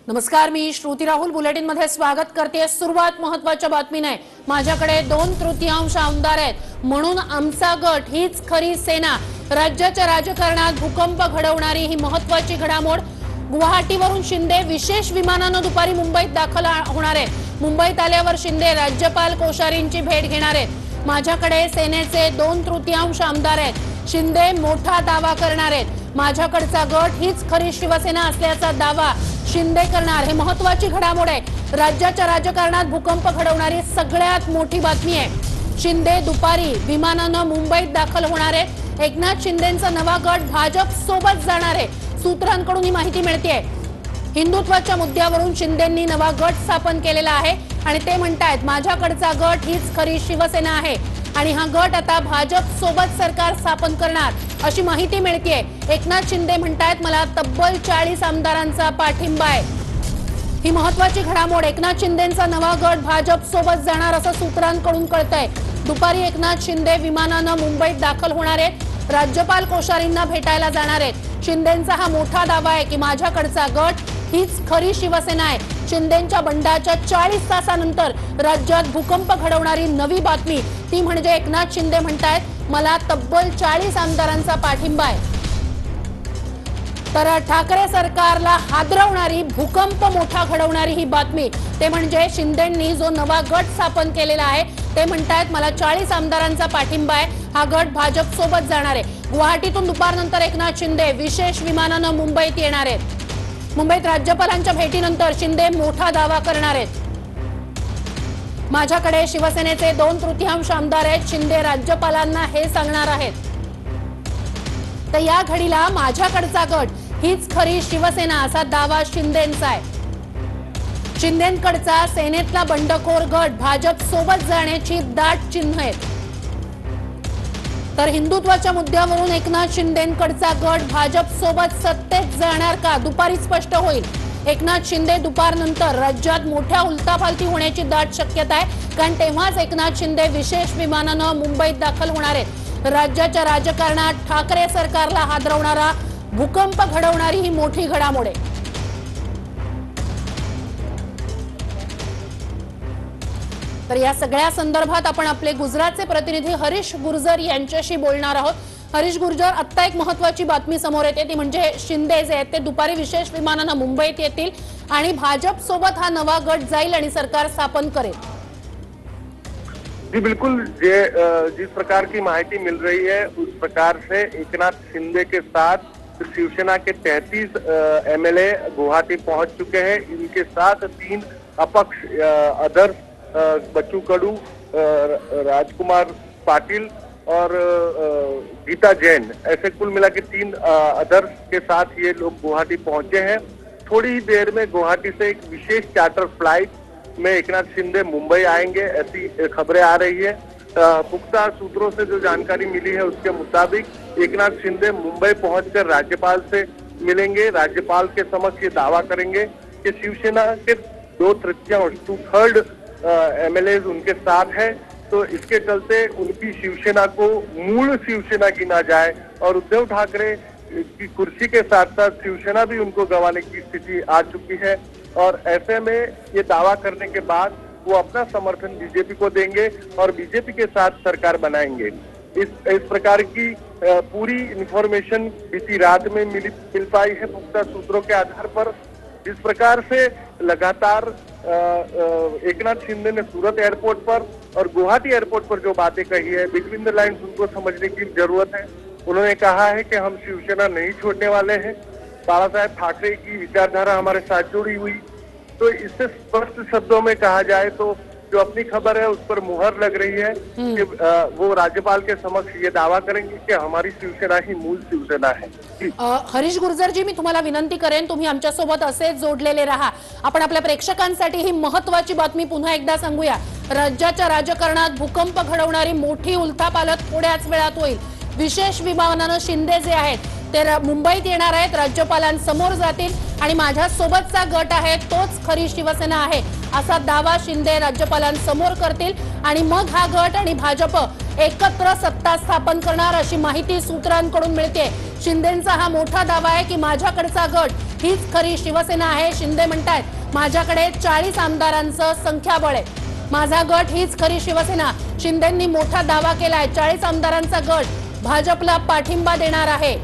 नमस्कार, मी श्रुती राहुल बुलेटिन मध्ये स्वागत करते। सुरुवात महत्त्वाच्या बातमीने। माझ्याकडे 2/3 आमदार आहेत म्हणून आमचा गट हीच खरी सेना। राज्याच्या राजकारणात भूकंप घडवणारी ही महत्त्वाची घडामोड। गुवाहाटीवरून शिंदे विशेष विमानाने दुपारी मुंबईत दाखल होणार आहेत। मुंबईत आल्यावर शिंदे राज्यपाल कोश्यारींची भेट घेणार आहेत। माझ्याकडे सेनेचे 2/3 आमदार आहेत। शिंदे मोठा दावा करणार आहेत। माझ्याकडचा गट हीच खरी शिवसेना असल्याचा दावा शिंदे करणार। हे महत्त्वाची घडामोड आहे। राज्याच्या राजकारणात भूकंप घडवणारी सगळ्यात मोठी बातमी आहे। शिंदे दुपारी विमानाने मुंबईत दाखल होणार आहेत। एकनाथ शिंदेंचा नवा गट भाजप सोबत जाणार आहे। सूत्रांकडून ही माहिती मिळते। हिंदुत्वाच्या मुद्द्यावरून शिंदेंनी नवा गट स्थापन केलेला आहे आणि ते म्हणतात माझ्याकडचा गट हीच खरी शिवसेना आहे आणि हा गट आता भाजप सोबत सरकार स्थापन करणार अशी माहिती मिळते। एकनाथ शिंदे म्हणतात मला तब्बल 40 आमदारांचा पाठिंबा आहे। ही महत्त्वाची घडामोड। एकनाथ शिंदेंचा नवा गट भाजप सोबत जाणार असं सूत्रांकडून कळतंय। दुपारी एकनाथ शिंदे विमानाने मुंबईत दाखल होणार आहेत। राज्यपाल कोश्यारींना भेटायला जाणार आहेत। शिंदेंचा हा मोठा दावा आहे की माझ्याकडचा गट हीच खरी शिवसेना आहे। शिंदेंच्या बंडाच्या 40 तासानंतर राज्यात भूकंप घडवणारी नवी बातमी ती म्हणजे एकनाथ शिंदे म्हणतात मला तब्बल 40 आमदारांचा पाठिंबा आहे। तर ठाकरे सरकारला हादरवणारी भूकंप मोठा घडवणारी ही बातमी ते म्हणजे शिंदेंनी जो नवा गट स्थापन केलेला आहे ते म्हणतात मला 40 आमदारांचा पाठिंबा आहे। हा गट भाजप सोबत जाणार आहे। गुवाहाटीतून दुपारनंतर एकनाथ शिंदे विशेष विमानाने मुंबईत येणार आहेत। मुंबईत राज्यपालांच्या भेटीनंतर शिंदे मोठा दावा करणार आहेत। माझ्याकडे शिवसेनेचे 2/3 आमदार आहेत। शिंदे राज्यपालांना हे सांगणार आहेत। तर या घडीला माझ्याकडचा गट हीच खरी शिवसेना असा दावा शिंदेंचा आहे। शिंदेंकडचा सेनेतला बंडखोर गट भाजप सोबत जाण्याची दाट चिन्ह आहेत। तर हिंदुत्वाच्या मुद्द्यावरून एकनाथ शिंदेंकडचा गट भाजप सोबत सत्तेत जाणार का दुपारी स्पष्ट होईल। एकनाथ शिंदे दुपारनंतर राज्यात मोठ्या उलथापालथी होण्याची दाट शक्यता आहे कारण तेव्हाच एकनाथ शिंदे विशेष विमानाने मुंबईत दाखल होणार आहेत। राज्याच्या राजकारणात ठाकरे सरकारला हादरवणारा भूकंप घडवणारी ही मोठी घडामोड आहे। तर या सगळ्या संदर्भात आपण आपले गुजरातचे प्रतिनिधी हरीश गुर्जर यांच्याशी बोलणार आहोत। हरीश गुर्जर, आता एक महत्त्वाची बातमी समोर येते ती म्हणजे शिंदे जे आहेत ते दुपारी विशेष विमानाने मुंबईत येतील आणि भाजप सोबत हा नवा गट जाईल आणि सरकार स्थापन करेल। जी बिल्कुल, जिस प्रकार की माहिती मिल रही है उस प्रकार से एकनाथ शिंदे के साथ शिवसेना के 33 एमएलए गुवाहाटी पहुंच चुके हैं। इनके साथ 3 अपक्ष अदर्स बच्चू कडू, राजकुमार पाटिल और गीता जैन, ऐसे कुल मिला के 3 अदर्स के साथ ये लोग गुवाहाटी पहुंचे हैं। थोड़ी ही देर में गुवाहाटी से एक विशेष चार्टर फ्लाइट में एकनाथ शिंदे मुंबई आएंगे ऐसी खबरें आ रही है। पुख्ता सूत्रों से जो जानकारी मिली है उसके मुताबिक एकनाथ शिंदे मुंबई पहुंचकर राज्यपाल से मिलेंगे। राज्यपाल के समक्ष ये दावा करेंगे कि शिवसेना के 2/3 एमएलए उनके साथ है, तो इसके चलते उनकी शिवसेना को मूल शिवसेना गिना जाए और उद्धव ठाकरे की कुर्सी के साथ साथ शिवसेना भी उनको गंवाने की स्थिति आ चुकी है। और ऐसे में ये दावा करने के बाद वो अपना समर्थन बीजेपी को देंगे और बीजेपी के साथ सरकार बनाएंगे। इस प्रकार की पूरी इंफॉर्मेशन बीती रात में मिल पाई है पुख्ता सूत्रों के आधार पर। जिस प्रकार से लगातार एकनाथ शिंदे ने सूरत एयरपोर्ट पर और गुवाहाटी एयरपोर्ट पर जो बातें कही है, बिटवीन द लाइन्स उनको समझने की जरूरत है। उन्होंने कहा है कि हम शिवसेना नहीं छोड़ने वाले हैं। बाला साहेब ठाकरे की विचारधारा हमारे साथ जुड़ी हुई। तो इससे स्पष्ट शब्दों में कहा जाए तो जो अपनी खबर है उस पर मुहर लग रही है कि वो राज्यपाल के समक्ष ये दावा करेंगे कि हमारी शिवसेना ही मूल शिवसेना है। हरीश गुर्जर जी, मी तुम्हाला विनंती करेन तुम्ही आमच्या सोबत असेच जोडलेले राहा। आपण आपल्या प्रेक्षकांसाठी ही महत्त्वाची बातमी पुन्हा एकदा सांगूया। राज्याच्या राजकारणात भूकंप घडवणारी मोठी उलथापालथ थोड्याच वेळात होईल। विशेष विमानाने शिंदे जे आहेत ते मुंबईत येणार आहेत, राज्यपालांसमोर जातील आणि माझ्या सोबतचा गट आहे तोच खरी शिवसेना आहे असा दावा शिंदे राज्यपालांसमोर करतील आणि मग हा गट आणि भाजप एकत्र सत्ता स्थापन करणार अशी माहिती सूत्रांकडून मिळते। शिंदेंचा हा मोठा दावा आहे की माझ्याकडचा गट हीच खरी शिवसेना आहे। शिंदे म्हणतात माझ्याकडे 40 आमदारांचं संख्याबळ आहे, माझा गट हीच खरी शिवसेना। शिंदेंनी मोठा दावा केलाय, 40 आमदारांचा गट भाजपला पाठिंबा देणार आहे।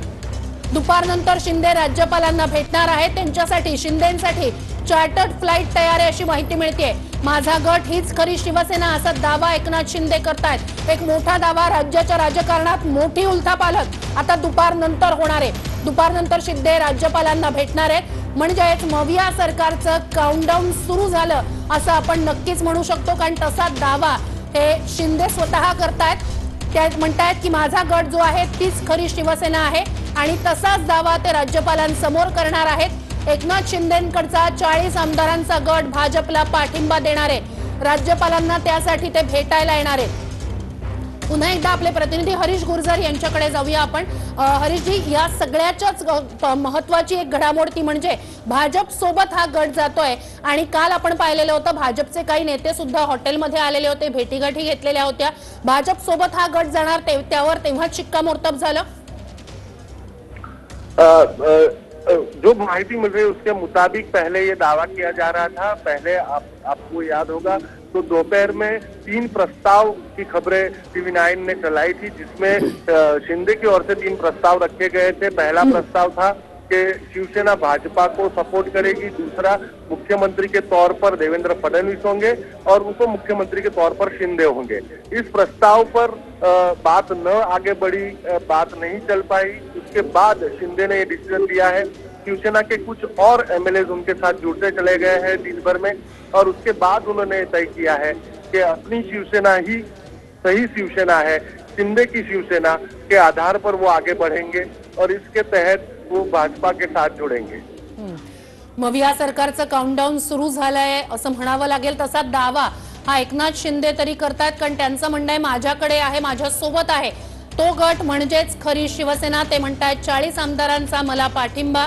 दुपारनंतर शिंदे राज्यपालांना भेटणार आहेत, त्यांच्यासाठी शिंदेंसाठी चार्टर्ड फ्लाइट तयार आहे अशी माहिती मिळते। माझा गट हीच खरी शिवसेना असा दावा एकनाथ शिंदे करतायत। एक मोठा दावा, राज्याच्या राजकारणात मोठी उलथापालथ आता दुपारनंतर होणार आहे। दुपारनंतर शिंदे राज्यपालांना भेटणार आहेत, म्हणजेच मविया सरकारचं काउंटडाऊन सुरू झालं असं आपण नक्कीच म्हणू शकतो, कारण तसा दावा हे शिंदे स्वतः करतायत। त्या म्हणतायत की माझा गट जो आहे तीच खरी शिवसेना आहे आणि तसाच दावा ते राज्यपालांसमोर करणार आहेत। एकनाथ शिंदेंकडचा 40 आमदारांचा गट भाजपला पाठिंबा देणार आहे। राज्यपालांना त्यासाठी ते भेटायला येणार आहेत। पुन्हा एकदा आपले प्रतिनिधी हरीश गुर्जर यांच्याकडे जाऊया आपण। हरीशजी, या सगळ्याच्याच महत्वाची एक घडामोड ती म्हणजे भाजप सोबत हा गट जातोय आणि काल आपण पाहिलेलं होतं भाजपचे काही नेते सुद्धा हॉटेलमध्ये आलेले होते, भेटीगाठी घेतलेल्या होत्या। भाजप सोबत हा गट जाणार त्यावर तेव्हा शिक्कामोर्तब झालं। जो माहिती मिल रही है उसके मुताबिक पहले ये दावा किया जा रहा था। पहले आपको याद होगा तो दोपहर में 3 प्रस्ताव की खबरें TV9 ने चलाई थी, जिसमें शिंदे की ओर से 3 प्रस्ताव रखे गए थे। पहला प्रस्ताव था कि शिवसेना भाजपा को सपोर्ट करेगी, दूसरा मुख्यमंत्री के तौर पर देवेंद्र फडणवीस होंगे और उप मुख्यमंत्री के तौर पर शिंदे होंगे। इस प्रस्ताव पर बात न आगे बढ़ी, बात नहीं चल पाई। उसके बाद शिंदे ने ये डिसीजन लिया है। शिवसेना के कुछ और MLAs उनके साथ जुड़ते चले गए हैं दिन भर में, और उसके बाद उन्होंने तय किया है कि अपनी शिवसेना ही सही शिवसेना है, शिंदे की शिवसेना के आधार पर वो आगे बढ़ेंगे और इसके तहत वो भाजपा के साथ जुड़ेंगे। मविया सरकारचं काउंटडाऊन सुरू झालंय असं म्हणावं लागेल। तसा दावा हा एकनाथ शिंदे तरी करतात, कारण त्यांचं म्हणणं आहे माझ्याकडे आहे, माझ्यासोबत आहे तो गट म्हणजेच खरी शिवसेना। ते म्हणतात 40 आमदारांचा मला पाठिंबा।